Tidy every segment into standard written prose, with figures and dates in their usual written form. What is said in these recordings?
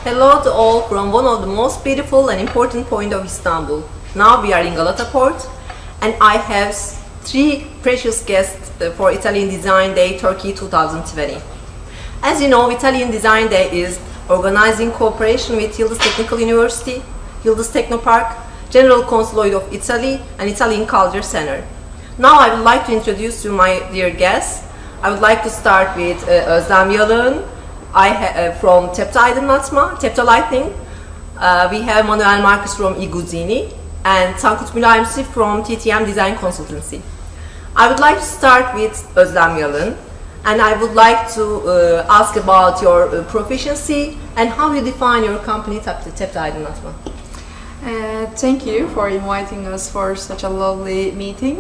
Hello to all from one of the most beautiful and important points of Istanbul. Now we are in Galata Port, and I have three precious guests for Italian Design Day Turkey 2020. As you know, Italian Design Day is organizing cooperation with Yıldız Technical University, Yıldız Technopark, General Consulate of Italy, and Italian Culture Center. Now I would like to introduce you my dear guests. I would like to start with Özlem Yalım, from Tepta Aydınlatma, Tepta Lighting. We have Manuel Marcuz from iGuzzini and Tankut Mülayimsi from TT&M Design Consultancy. I would like to start with Özlem Yalım, and I would like to ask about your proficiency and how you define your company Tepta Aydınlatma. Thank you for inviting us for such a lovely meeting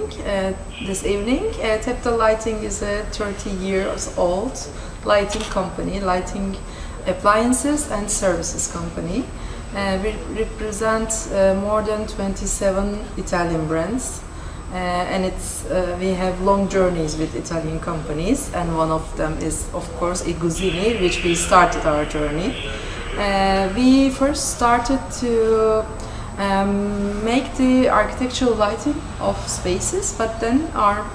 this evening. Tepta Lighting is a 30 years old lighting company, lighting appliances and services company. We represent more than 27 Italian brands, and we have long journeys with Italian companies, and one of them is of course iGuzzini, which we started our journey. We first started to make the architectural lighting of spaces, but then our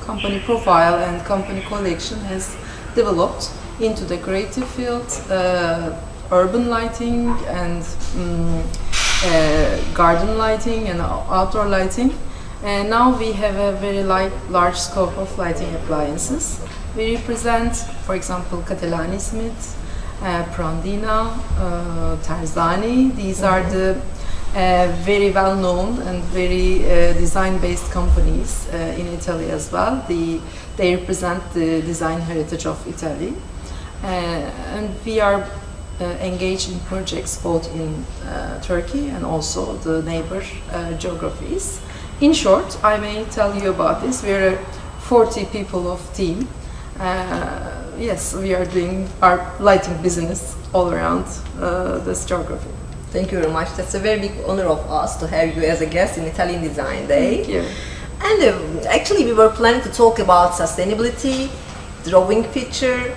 company profile and company collection has developed into the creative field, urban lighting and garden lighting and outdoor lighting. And now we have a very large scope of lighting appliances. We represent, for example, Catalani Smith, Prandina, Terzani. These are the very well known and very design-based companies in Italy as well. They represent the design heritage of Italy, and we are engaged in projects both in Turkey and also the neighbor geographies. In short, I may tell you about this. We are a 40 people of team. Yes, we are doing our lighting business all around this geography. Thank you very much. That's a very big honor of us to have you as a guest in Italian Design Day. Thank you. And actually we were planning to talk about sustainability, drawing picture,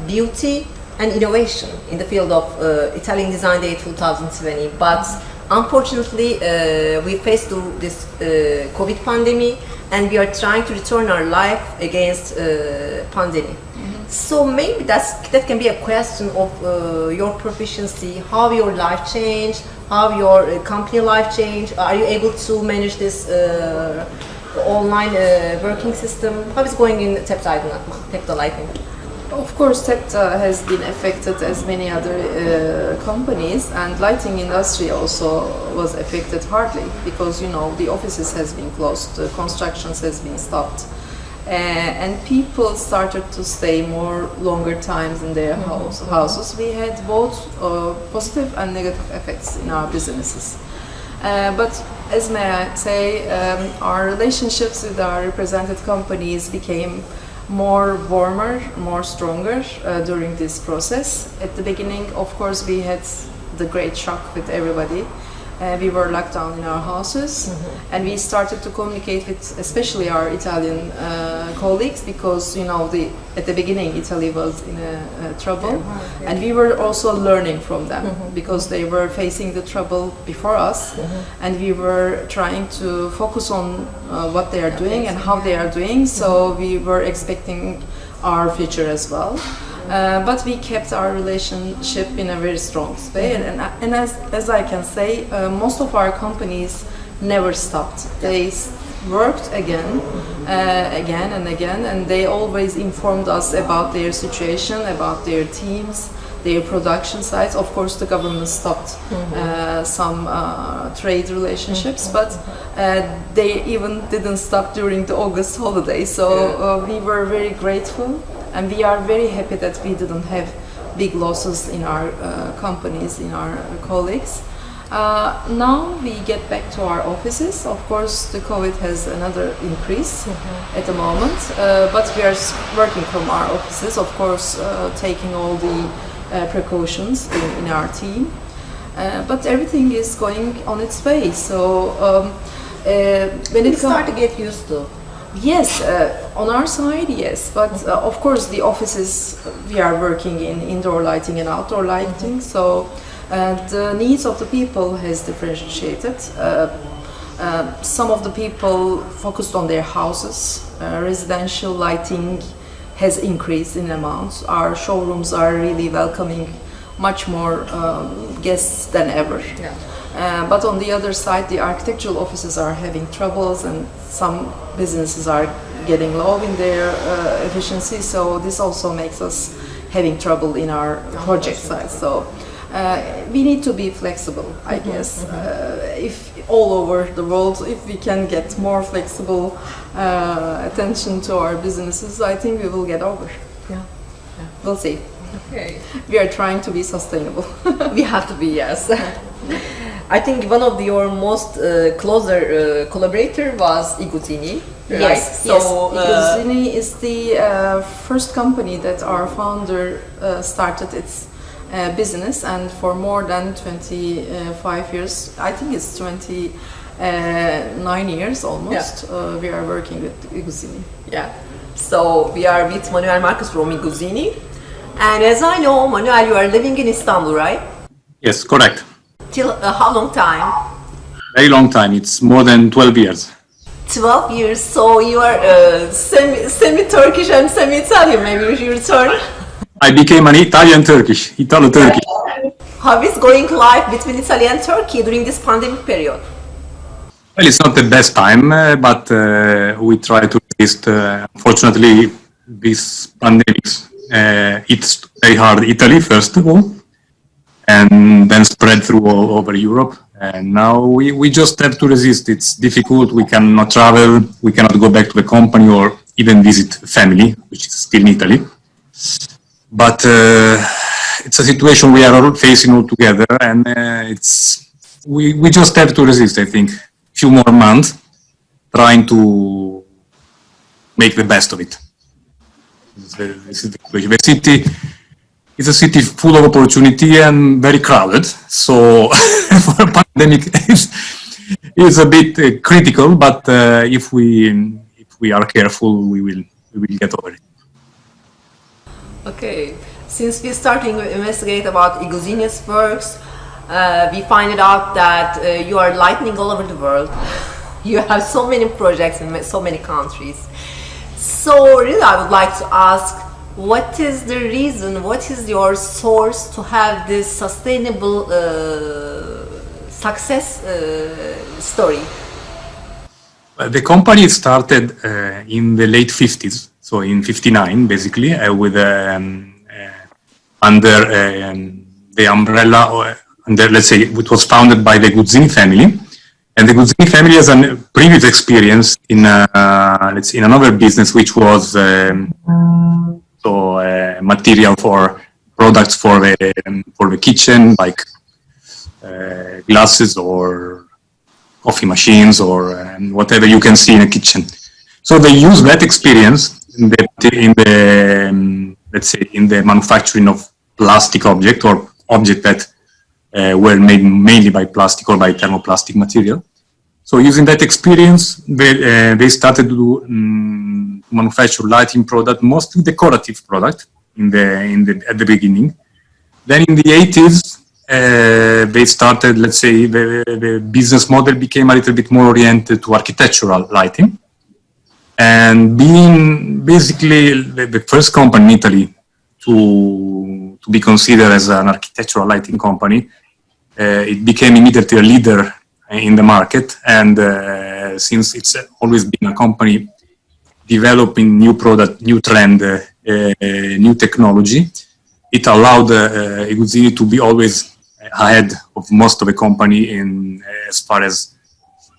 beauty and innovation in the field of Italian Design Day 2020. But unfortunately we faced through this COVID pandemic, and we are trying to return our life against pandemic. So maybe that can be a question of your proficiency, how your life changed, how your company life changed. Are you able to manage this online working system? How is it going in Tepta Aydınlatma, Tepta Lighting? Of course, Tepta has been affected as many other companies, and lighting industry also was affected hardly because the offices has been closed, the constructions has been stopped. And people started to stay more longer times in their houses. We had both positive and negative effects in our businesses. But as may I say, our relationships with our represented companies became more warmer, more stronger during this process. At the beginning, of course, we had the great shock with everybody. We were locked down in our houses, and we started to communicate with especially our Italian colleagues because at the beginning Italy was in trouble, and we were also learning from them because they were facing the trouble before us, and we were trying to focus on what they are doing and how they are doing. So we were expecting our future as well. But we kept our relationship in a very strong way, and as I can say, most of our companies never stopped. They worked again and again, and they always informed us about their situation, about their teams, their production sites. Of course, the government stopped some trade relationships, but they even didn't stop during the August holiday. So we were very grateful. And we are very happy that we didn't have big losses in our companies, in our colleagues. Now we get back to our offices. Of course, the COVID has another increase at the moment, but we are working from our offices, of course, taking all the precautions in our team. But everything is going on its way. So when We start to get used to. yes, on our side, yes, but of course the offices we are working in indoor lighting and outdoor lighting, so the needs of the people has differentiated. Some of the people focused on their houses. Residential lighting has increased in amounts. Our showrooms are really welcoming much more guests than ever. Yeah. But on the other side, the architectural offices are having troubles, and some businesses are getting low in their efficiency. So this also makes us having trouble in our project side. So we need to be flexible, I guess. If all over the world, if we can get more flexible attention to our businesses, I think we will get over. Yeah. We'll see. Okay. We are trying to be sustainable. We have to be, yes. I think one of your most closer collaborator was iGuzzini, right? Yes, So, yes. iGuzzini is the first company that our founder started its business, and for more than 25 years, I think it's 29 years almost, we are working with iGuzzini. yeah. So we are with Manuel Marcuz from iGuzzini. And as I know, Manuel, you are living in Istanbul, right? Yes, correct. Till how long time? Very long time. It's more than 12 years. 12 years. So you are semi-Turkish and semi-Italian. Maybe you return. I became an Italo-Turkish. How is going life between Italy and Turkey during this pandemic period? Well, it's not the best time, but we try to resist. Unfortunately, this pandemic it's very hard Italy first of all, and then spread through all over Europe. And now we just have to resist. It's difficult. We cannot travel. We cannot go back to the company or even visit family, which is still in Italy. But it's a situation we are all facing all together, and we just have to resist. I think few more months, trying to make the best of it. This is the situation. The city is a city full of opportunity and very crowded. So for a pandemic, it's a bit critical. But if we are careful, we will get over it. Okay. Since we starting to investigate about iGuzzini's works, we find out that you are lightning all over the world. You have so many projects in so many countries. So really, I would like to ask, what is the reason, what is your source to have this sustainable success story? The company started in the late 50s, so in 59 basically, with under the umbrella, let's say, it was founded by the Guzzini family. And the Guzzini family has a previous experience in, let's say, in another business, which was material for products for the kitchen, like glasses or coffee machines or whatever you can see in a kitchen. So they use that experience in the let's say, in the manufacturing of plastic object or object that were made mainly by plastic or by thermoplastic material. So using that experience, they started to manufacture lighting product, mostly decorative product at the beginning. Then in the 80s, they started, let's say, the business model became a little bit more oriented to architectural lighting. And being basically the first company in Italy to be considered as an architectural lighting company, it became immediately a leader in the market. And since it's always been a company developing new product, new trend, new technology, it allowed iGuzzini to be always ahead of most of the company in as far as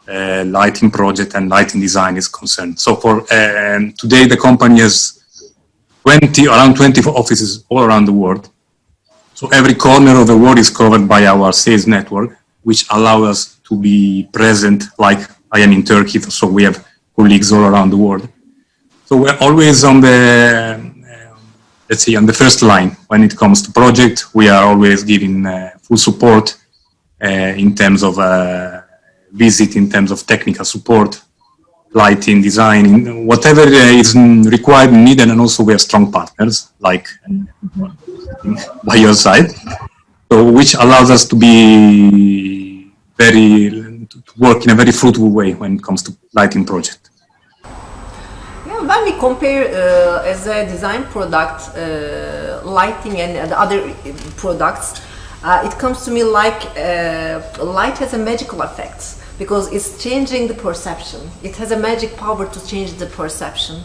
lighting project and lighting design is concerned. So for today, the company has around 20 offices all around the world. So every corner of the world is covered by our sales network, which allow us to be present like I am in Turkey. So we have colleagues all around the world. So we're always on the, let's say, on the first line when it comes to project. We are always giving full support in terms of visit, in terms of technical support, lighting, design, whatever is required, needed, and also we have strong partners like by your side, so which allows us to be to work in a very fruitful way when it comes to lighting project. Yeah, when we compare as a design product, lighting and the other products, it comes to me like light has a magical effect because it's changing the perception. It has a magic power to change the perception.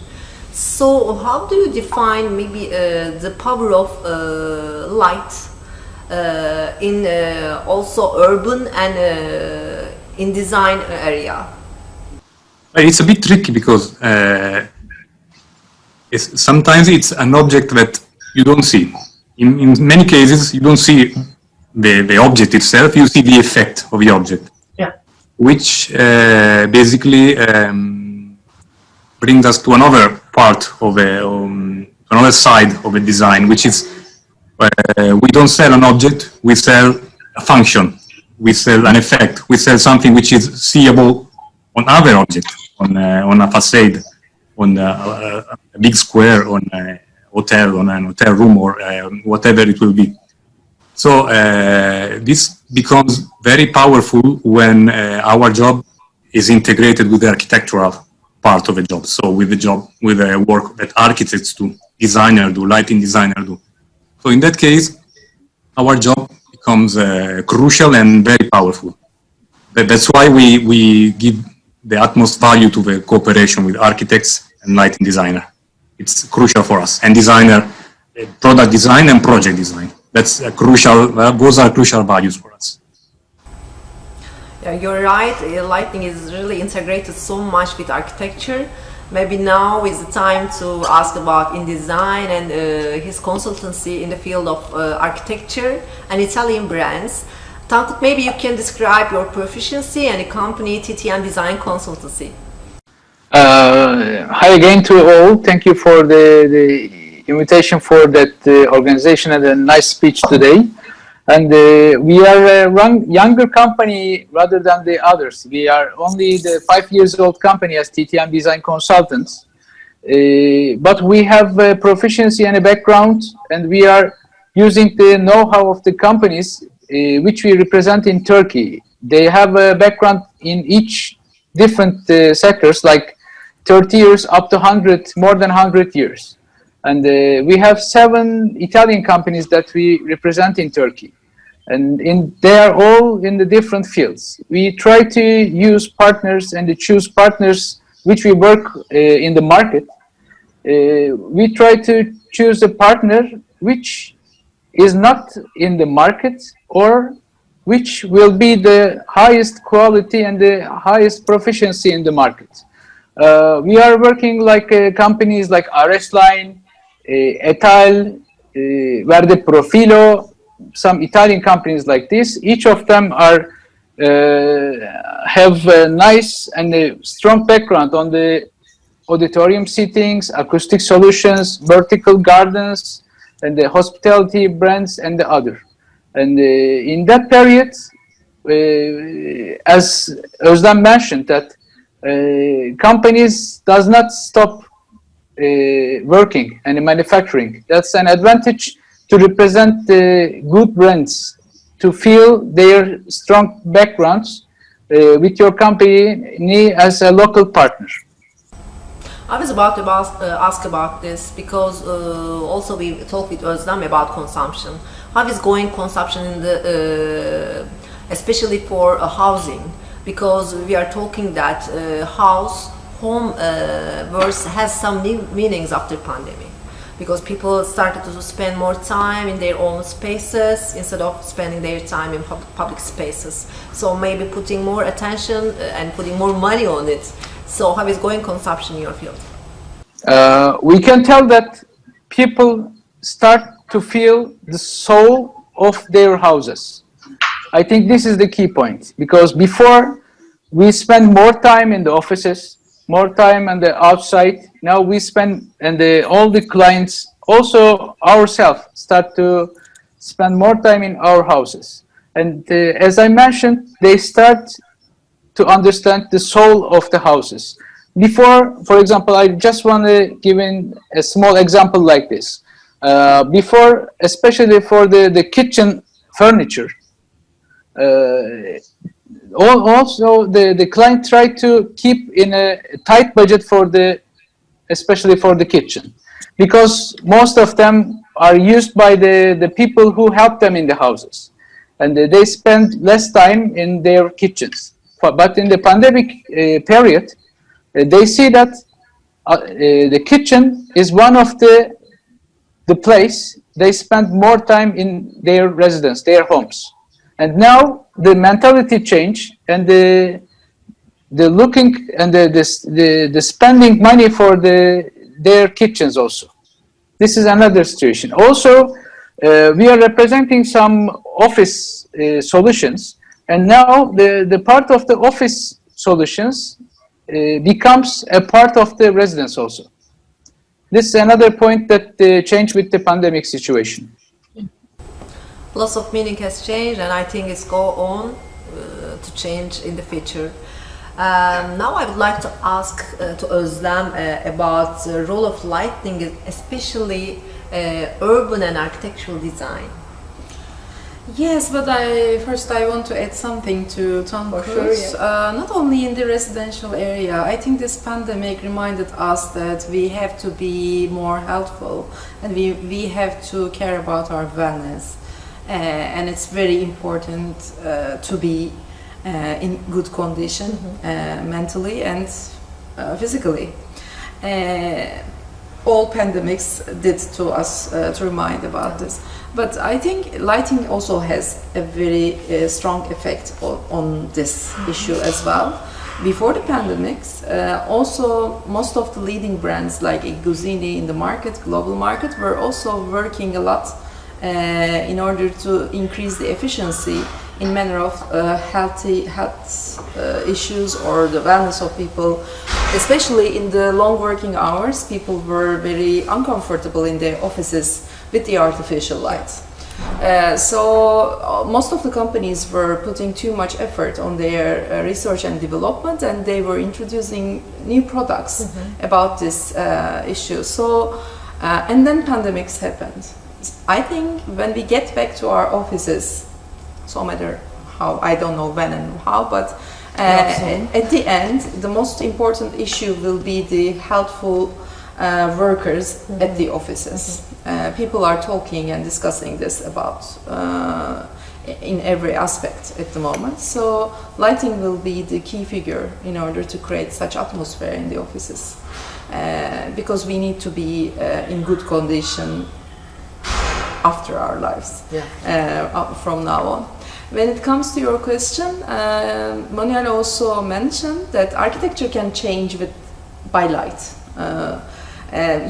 So how do you define maybe the power of light in also urban and in design area? It's a bit tricky because sometimes it's an object that you don't see. In many cases, you don't see the object itself, you see the effect of the object. Yeah. Which basically brings us to another part of another side of a design, which is we don't sell an object, we sell a function, we sell an effect, we sell something which is seeable on other objects, on a facade, on a big square, on a hotel, on an hotel room, or whatever it will be. So this becomes very powerful when our job is integrated with the architectural part of a job. So with the work that architects do, designers do, lighting designers do. So in that case, our job becomes crucial and very powerful. That's why we give the utmost value to the cooperation with architects and lighting designer. It's crucial for us. And designer, product design and project design. That's a crucial. Those are crucial values for us. Yeah, you're right. Lighting is really integrated so much with architecture. Maybe now is the time to ask about InDesign and his consultancy in the field of architecture and Italian brands. Tankut, maybe you can describe your proficiency and the company TT&M Design Consultancy. Hi again to all. Thank you for the invitation for that organization and a nice speech today. And we are a younger company rather than the others. We are only the 5 years old company as TT&M Design Consultants. But we have a proficiency and a background, and we are using the know-how of the companies which we represent in Turkey. They have a background in each different sectors, like 30 years up to 100, more than 100 years. And we have 7 Italian companies that we represent in Turkey. And they are all in the different fields. We try to use partners and to choose partners which we work in the market. We try to choose a partner which is not in the market or which will be the highest quality and the highest proficiency in the market. We are working like companies like RS Line, Etal, Verde Profilo, some Italian companies like this. Each of them are have a nice and a strong background on the auditorium seatings, acoustic solutions, vertical gardens, and the hospitality brands and the other. And in that period, as Özlem mentioned, that companies does not stop working and manufacturing. That's an advantage to represent the good brands, to feel their strong backgrounds with your company as a local partner. I was about to ask about this because also we talked with Özlem about consumption. How is going consumption in the, especially for housing? Because we are talking that home verse has some new meanings after pandemic. Because people started to spend more time in their own spaces instead of spending their time in public spaces. So maybe putting more attention and putting more money on it. So how is going consumption in your field? We can tell that people start to feel the soul of their houses. I think this is the key point, because before we spend more time in the offices, more time on the outside. Now we spend, and all the clients, also ourselves, start to spend more time in our houses. And as I mentioned, they start to understand the soul of the houses. Before, for example, I just want to give in a small example like this. Before, especially for the kitchen furniture, also the client tried to keep in a tight budget for especially for the kitchen, because most of them are used by the people who help them in the houses, and they spend less time in their kitchens. But in the pandemic period, they see that the kitchen is one of the place they spend more time in their residence, their homes. And now the mentality change, and the looking and the spending money for their kitchens also. This is another situation. Also, we are representing some office solutions, and now the part of the office solutions becomes a part of the residence also. This is another point that changed with the pandemic situation. Lots of meaning has changed, and I think it's go on to change in the future. Now I would like to ask to Özlem about the role of lighting, especially urban and architectural design. Yes, but first I want to add something to Tankut. Sure, yeah. Not only in the residential area, I think this pandemic reminded us that we have to be more healthful, and we have to care about our wellness. And it's very important to be in good condition mentally and physically. All pandemics did to us to remind about this. But I think lighting also has a very strong effect on this issue as well. Before the pandemics, also most of the leading brands like iGuzzini in the market, global market, were also working a lot in order to increase the efficiency in manner of health issues or the wellness of people. Especially in the long working hours, people were very uncomfortable in their offices with the artificial light. So most of the companies were putting too much effort on their research and development, and they were introducing new products about this issue. So, and then pandemics happened. I think when we get back to our offices, no matter how, I don't know when and how, but at the end, the most important issue will be the healthful workers at the offices. People are talking and discussing this about in every aspect at the moment. So lighting will be the key figure in order to create such atmosphere in the offices, because we need to be in good condition after our lives, from now on. When it comes to your question, Manuel also mentioned that architecture can change by light.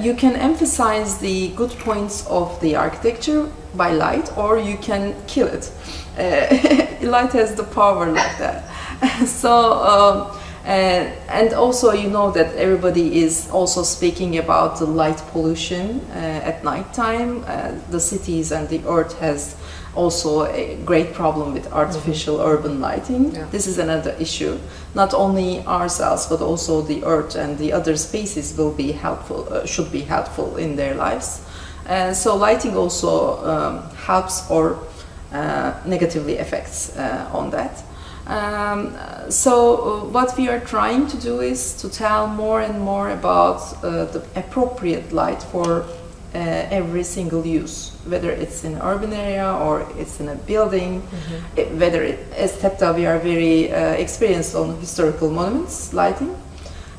You can emphasize the good points of the architecture by light, or you can kill it. Light has the power like that. So, and also you know that everybody is also speaking about the light pollution at night time. The cities and the earth has also a great problem with artificial urban lighting. Yeah. This is another issue. Not only ourselves, but also the earth and the other species will be helpful, should be helpful in their lives. So lighting also helps or negatively affects on that. So what we are trying to do is to tell more and more about the appropriate light for every single use, whether it's in an urban area or it's in a building, whether as Tepta we are very experienced on historical monuments lighting.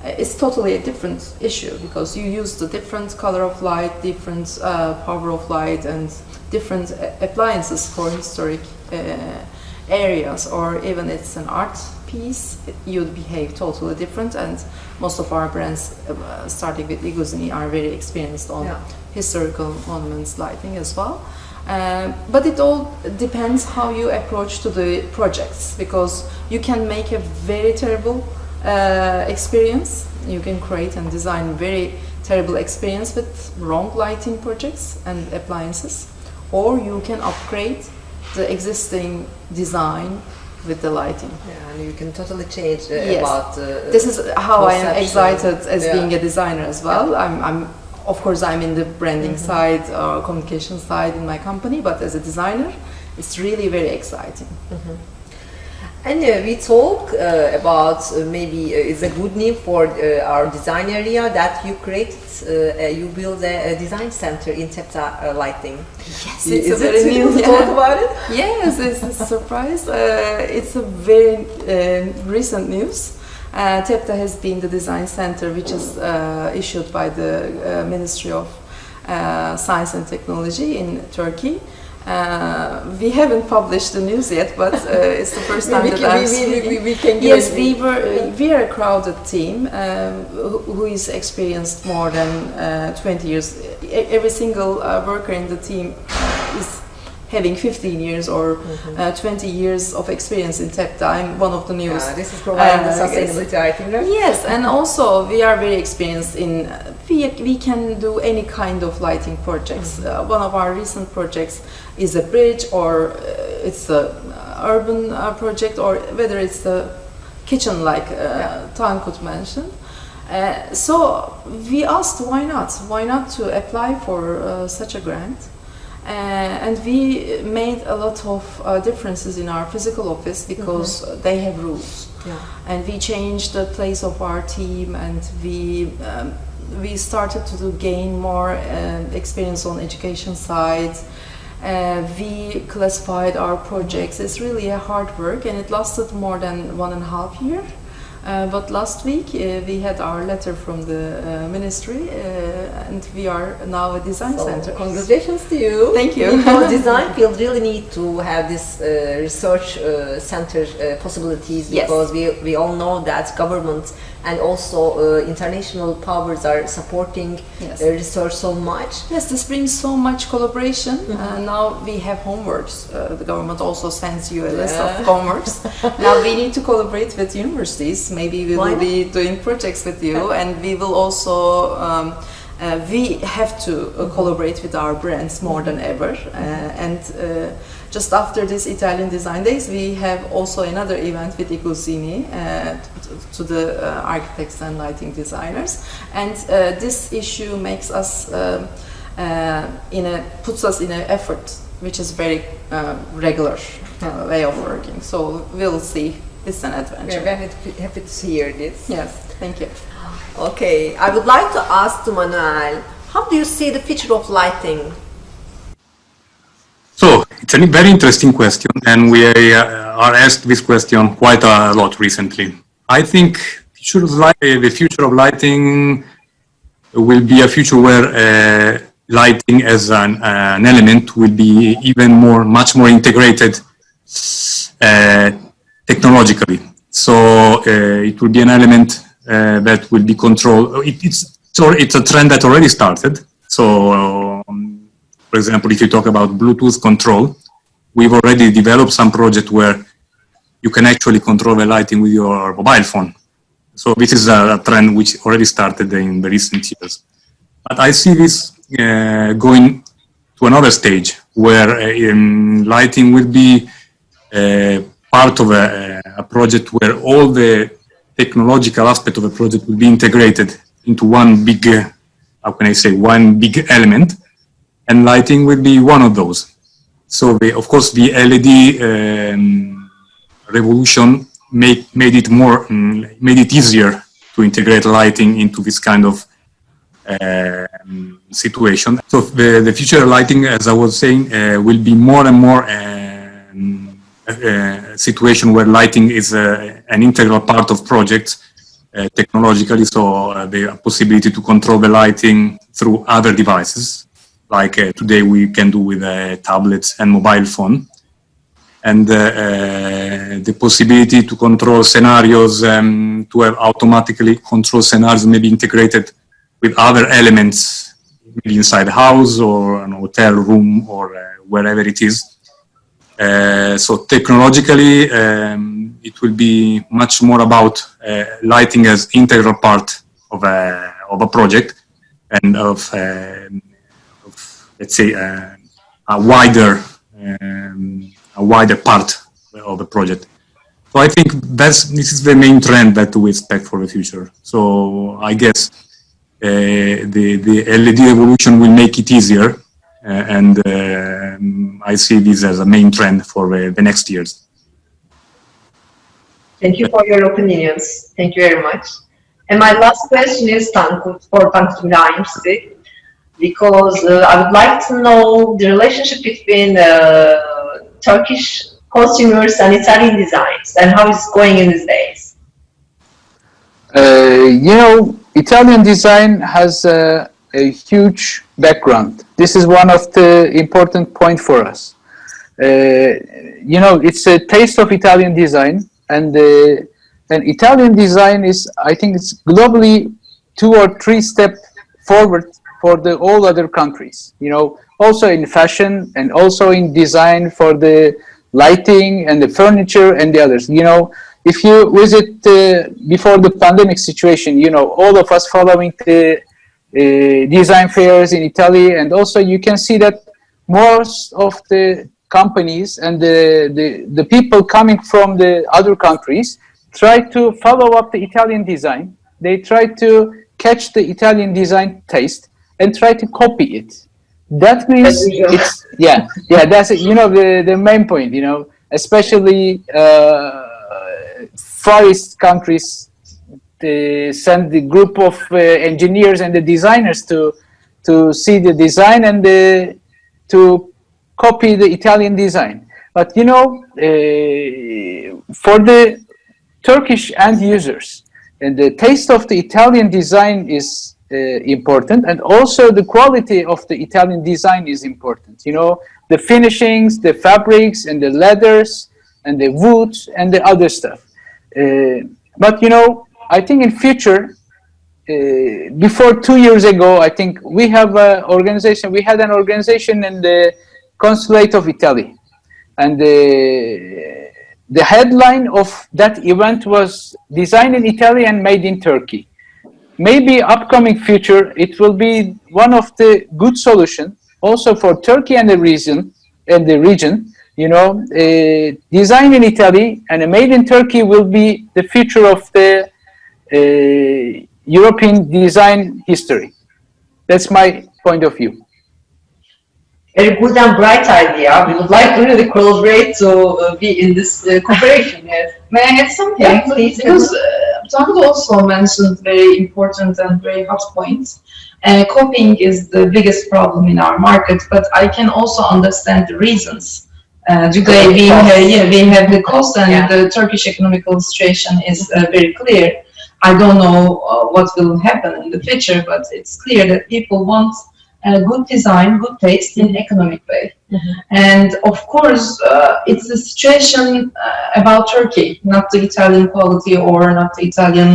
It's totally a different issue because you use the different color of light, different power of light, and different appliances for historic areas, or even it's an art piece, you'd behave totally different. And most of our brands, starting with iGuzzini, are very experienced on historical monuments lighting as well. But it all depends how you approach to the projects, because you can make a very terrible experience. You can create and design very terrible experience with wrong lighting projects and appliances, or you can upgrade the existing design with the lighting. Yeah, and you can totally change Yes. about. This is how I am conception. excited as Yeah. being a designer as well. Of course, I'm in the branding side or communication side in my company, but as a designer, it's really very exciting. And we talk about maybe it's a good news for our design area that you created, you build a design center in Tepta Lighting. Yes, Is it's a it very new new. to talk about it? Yes, it's a surprise. It's a very recent news. Tepta has been the design center which is issued by the Ministry of Science and Technology in Turkey. We haven't published the news yet, but it's the first time that I'm speaking. We can give Yes, it. we are a crowded team who is experienced more than 20 years. Every single worker in the team is having 15 years or 20 years of experience in Tepta. I'm one of the newest. This is providing the sustainability, I think, right? Yes, and also we are very experienced in, we can do any kind of lighting projects. One of our recent projects is a bridge, or it's a urban project, or whether it's the kitchen like Tankut mentioned. So we asked why not to apply for such a grant. And we made a lot of differences in our physical office because they have rules. Yeah. And we changed the place of our team, and we started to gain more experience on education side. We classified our projects. It's really a hard work, and it lasted more than 1.5 years. But last week we had our letter from the ministry, and we are now a design center. Congratulations to you. Thank you. Because design field really need to have this research center possibilities, Yes. because we all know that government and also international powers are supporting Yes. research so much. Yes, this brings so much collaboration. Now we have homeworks. The government also sends you a list of homeworks. Now we need to collaborate with universities. Maybe we Why will not? be doing projects with you, and we will also. We have to collaborate with our brands more than ever. And just after this Italian Design Days, we have also another event with iGuzzini to the architects and lighting designers. And this issue makes us puts us in an effort, which is very regular way of working. So we'll see. It's an adventure. We're very happy to hear this. Yes, thank you. Okay, I would like to ask to Manuel, how do you see the future of lighting? So it's a very interesting question, and we are asked this question quite a lot recently. I think the future of lighting will be a future where lighting as an element will be much more integrated technologically. So it will be an element that will be controlled. It's a trend that already started. So, for example, if you talk about Bluetooth control, we've already developed some project where you can actually control the lighting with your mobile phone. So this is a trend which already started in the recent years. But I see this going to another stage where lighting will be part of a project where all the technological aspect of a project will be integrated into one big, one big element, and lighting will be one of those. So of course the LED revolution made it easier to integrate lighting into this kind of situation. So the future lighting, as I was saying, will be more and more a situation where lighting is an integral part of projects technologically. So the possibility to control the lighting through other devices, like today we can do with tablets and mobile phone, and the possibility to control scenarios, to have automatically control scenarios, maybe integrated with other elements, maybe inside the house or an hotel room or wherever it is. So technologically, it will be much more about lighting as integral part of a project, and of let's say a wider wider part of the project. So I think this is the main trend that we expect for the future. So I guess the LED evolution will make it easier, and I see this as a main trend for the next years. Thank you for your opinions. Thank you very much. And my last question is for Tankut Mülayimsi, because I would like to know the relationship between Turkish consumers and Italian designs, and how it's going in these days. Italian design has a huge background. This is one of the important points for us. It's a taste of Italian design, and Italian design is, I think, it's globally 2 or 3 steps forward for all other countries. Also in fashion and also in design for the lighting and the furniture and the others. If you visit before the pandemic situation, all of us following the design fairs in Italy, and also you can see that most of the companies and the people coming from the other countries try to follow up the Italian design. They try to catch the Italian design taste and try to copy it. That means it's that's the main point. Especially Far East countries, they send the group of engineers and the designers to see the design and to copy the Italian design. But for the Turkish end users, and the taste of the Italian design is important, and also the quality of the Italian design is important. The finishings, the fabrics, and the leathers, and the woods, and the other stuff. But I think in future, before 2 years ago, I think we have an organization. We had an organization in the Consulate of Italy, and the headline of that event was "Designed in Italy and Made in Turkey." Maybe upcoming future, it will be one of the good solutions also for Turkey and the region. Design in Italy and made in Turkey will be the future of the European design history. That's my point of view. Very good and bright idea. We would like to really collaborate to be in this cooperation. Yes. May I add something? Yeah, please. Because Tankut also mentioned very important and very hot points. Copying is the biggest problem in our market, but I can also understand the reasons. Today we have the cost, and the Turkish economical situation is very clear. I don't know what will happen in the future, but it's clear that people want good design, good taste in economic way. And of course, it's the situation about Turkey, not the Italian quality or not the Italian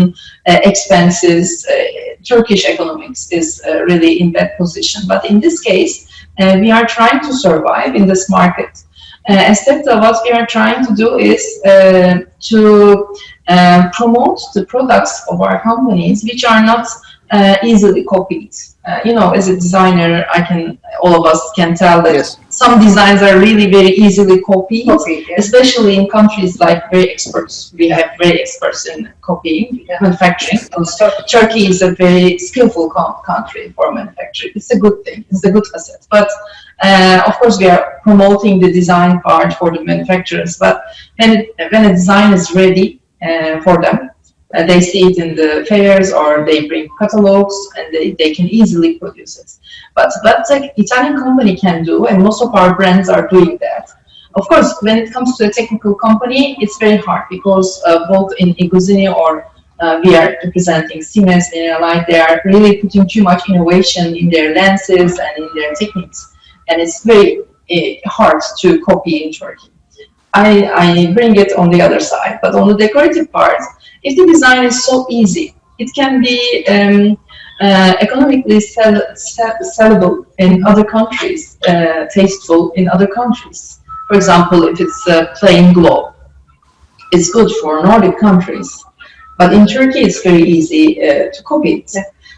expenses. Turkish economics is really in that position. But in this case, we are trying to survive in this market. As Tepta, what we are trying to do is to promote the products of our companies, which are not easily copied. As a designer, all of us can tell that some designs are really very easily copied, especially in countries like very experts. We have very experts in copying, manufacturing. Turkey is a very skillful country for manufacturing. It's a good thing. It's a good asset. But of course, we are promoting the design part for the manufacturers. But when a design is ready for them, they see it in the fairs or they bring catalogs and they can easily produce it. But like Italian company can do, and most of our brands are doing that. Of course, when it comes to a technical company, it's very hard because both in iGuzzini or we are representing Siemens, they are really putting too much innovation in their lenses and in their techniques. And it's very hard to copy in Turkey. I bring it on the other side, but on the decorative part, if the design is so easy, it can be economically sellable in other countries, tasteful in other countries. For example, if it's a plain globe, it's good for Nordic countries, but in Turkey it's very easy to copy it.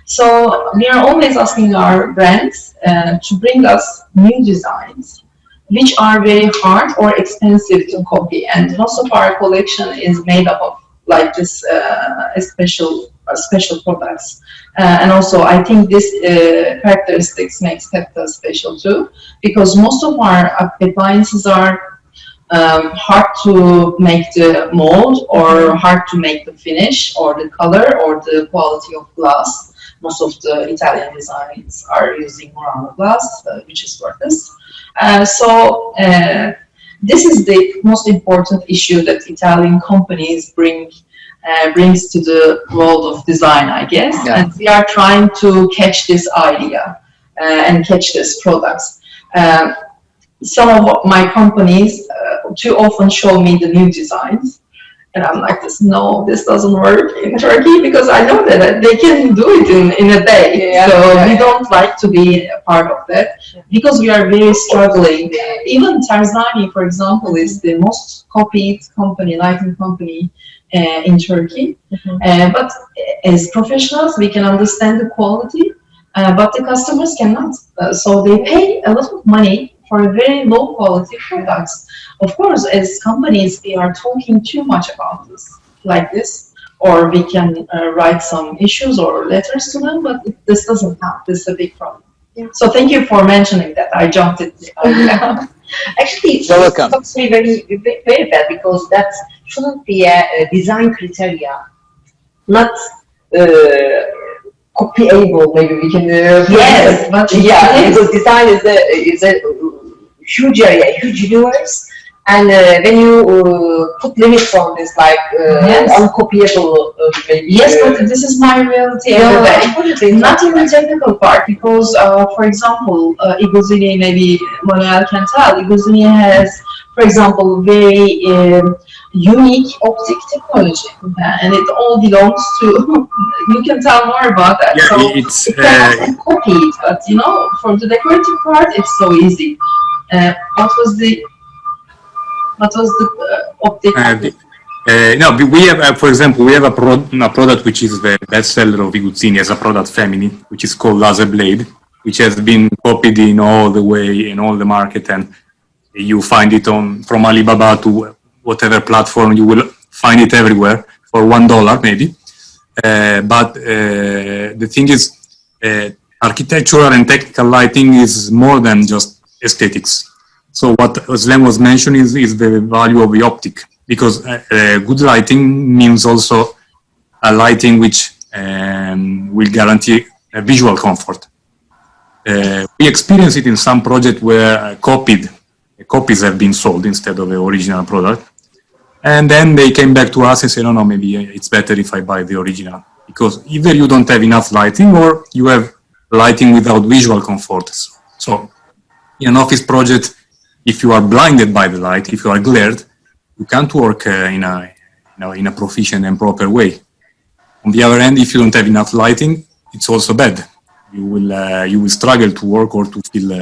So we are always asking our brands to bring us new designs, which are very hard or expensive to copy. And most of our collection is made up of like this special products. And also I think this characteristics makes Tepta special too, because most of our appliances are hard to make the mold, or hard to make the finish, or the color, or the quality of glass. Most of the Italian designs are using Murano glass, which is worthless. So this is the most important issue that Italian companies brings to the world of design, I guess. Yeah. And we are trying to catch this idea and catch these products. Some of my companies too often show me the new designs, and I'm like, no, this doesn't work in Turkey, because I know that they can do it in a day. Yeah, so we don't like to be a part of that, because we are very struggling. Even Terzani, for example, is the most copied company, lighting company in Turkey. But as professionals, we can understand the quality, but the customers cannot. So they pay a lot of money for very low quality products. Of course, as companies, we are talking too much about this, like this, or we can write some issues or letters to them, but this doesn't count. This is a big problem. Yeah. So thank you for mentioning that. I jumped it. Actually, it stops me very, very bad, because that shouldn't be a design criteria, not copyable. Maybe we can. Yes, but yeah, because design is a huge area, huge universe, and when you put limits on this, like uncopyable, maybe. Yes, but this is my reality every day. Not in the technical part, because, for example, iGuzzini, maybe Manuel can tell, iGuzzini has, for example, very unique optic technology, and it all belongs to. You can tell more about that. Yeah, so it's it cannot be copied, but you know, for the decorative part, it's so easy. What was the optic? No, we have, for example, we have a product which is the bestseller of iGuzzini as a product family, which is called Laser Blade, which has been copied in all the way in all the market, and you find it from Alibaba to whatever platform. You will find it everywhere for $1 maybe. But the thing is, architectural and technical lighting is more than just aesthetics. So what Özlem was mentioning is the value of the optic, because good lighting means also a lighting which will guarantee a visual comfort. We experience it in some projects where copies have been sold instead of the original product. And then they came back to us and said, no, maybe it's better if I buy the original, because either you don't have enough lighting or you have lighting without visual comfort. So in an office project, if you are blinded by the light, if you are glared, you can't work in a proficient and proper way. On the other hand, if you don't have enough lighting, it's also bad. You will struggle to work or to feel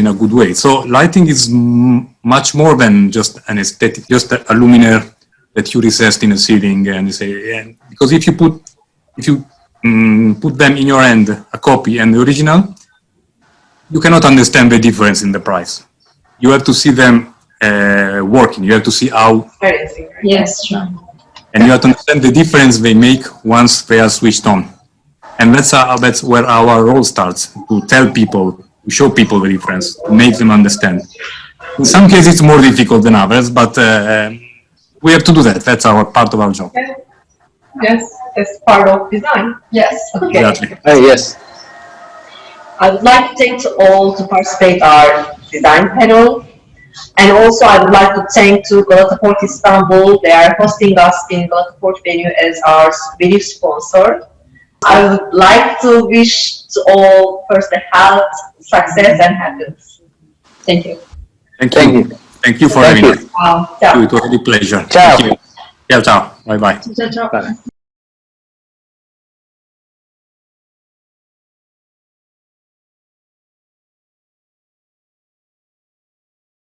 in a good way. So lighting is much more than just an aesthetic, just a luminaire that you recess in a ceiling and you say, because if you put them in your hand, a copy and the original, you cannot understand the difference in the price. You have to see them working. You have to see how. Yes, sure. And you have to understand the difference they make once they are switched on. And that's where our role starts, to tell people, to show people the difference, to make them understand. In some cases it's more difficult than others, but we have to do that. That's part of our job. Yes, that's part of design. Yes. Okay. Exactly. Yes. I would like to thank all to participate our design panel. And also I would like to thank to Galata Port Istanbul. They are hosting us in Galata Port venue as our venue sponsor. I would like to wish to all first health, success and happiness. Thank you. Thank you. Thank you for having us. Ciao. It was a pleasure. Ciao. Thank you. Ciao, ciao. Bye-bye. Ciao.